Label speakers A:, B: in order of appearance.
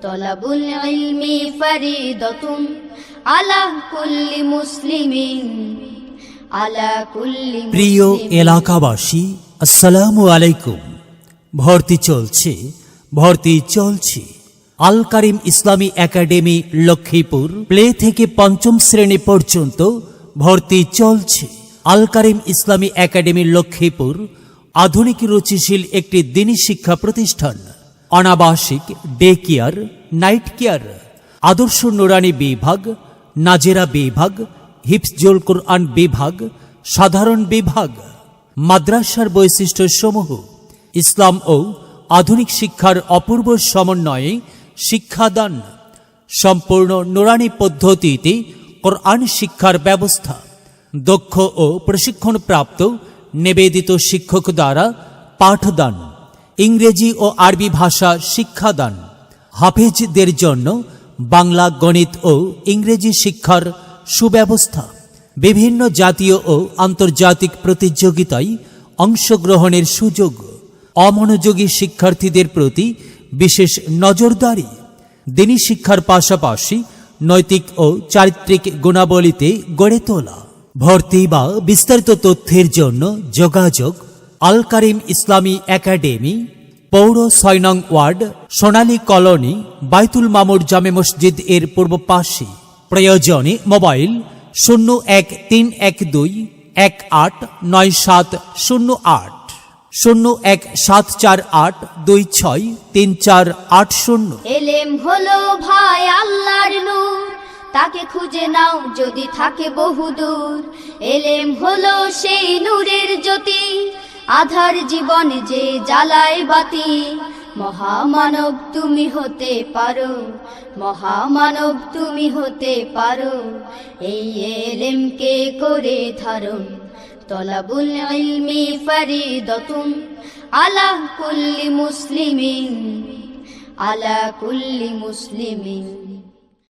A: তলাবুল ইলমি ফরিদাতুন আলা কুল্লি মুসলিমিন, আলা কুল্লি মুসলিমিন।
B: প্রিয় এলাকাবাসী, আসসালামু আলাইকুম। ভর্তি চলছে আল কারিম ইসলামী একাডেমি লক্ষ্মীপুর। প্লে থেকে পঞ্চম শ্রেণী পর্যন্ত ভর্তি চলছে। আল কারিম ইসলামী একাডেমি লক্ষ্মীপুর আধুনিক রুচিশীল একটি দ্বীনি শিক্ষা প্রতিষ্ঠান। অনাবাসিক, ডে কেয়ার, নাইট কেয়ার, আদর্শ নুরানি বিভাগ, নাজেরা বিভাগ, হিফজুল কুরআন বিভাগ, সাধারণ বিভাগ। মাদ্রাসার বৈশিষ্ট্য সমূহ: ইসলাম ও আধুনিক শিক্ষার অপূর্ব সমন্বয়ে শিক্ষাদান, সম্পূর্ণ নুরানি পদ্ধতিতে কোরআন শিক্ষার ব্যবস্থা, দক্ষ ও প্রশিক্ষণপ্রাপ্ত নিবেদিত শিক্ষক দ্বারা পাঠদান, ইংরেজি ও আরবি ভাষা শিক্ষাদান, হাফেজদের জন্য বাংলা, গণিত ও ইংরেজি শিক্ষার সুব্যবস্থা, বিভিন্ন জাতীয় ও আন্তর্জাতিক প্রতিযোগিতায় অংশগ্রহণের সুযোগ, অমনোযোগী শিক্ষার্থীদের প্রতি বিশেষ নজরদারি, দ্বীনি শিক্ষার পাশাপাশি নৈতিক ও চারিত্রিক গুণাবলীতে গড়ে তোলা। ভর্তি বা বিস্তারিত তথ্যের জন্য যোগাযোগ আল কারিম ইসলামী একাডেমি, পৌর ৬ নং ওয়ার্ড, সোনালী কলোনি, বাইতুল মামুর জামে মসজিদ এর পূর্ব পাশে। প্রয়োজনে মোবাইল 0১৩১২১৮৯৭০৮, 01748263480।
A: এলেম হলো ভাই আল্লাহর নূর, তাকে খুঁজে নাও যদি থাকে বহুদূর। এলেম হলো সেই নূরের জ্যোতি, আধার জীবনে যে জ্বালায় বাতি। মহামানব তুমি হতে পারো, মহামানব তুমি হতে পারো, এই এলেমকে করে ধারণ। তলাবুল ইলমি ফরিদাতুন আলা কুল্লি মুসলিমিন, আলা কুল্লি মুসলিমিন।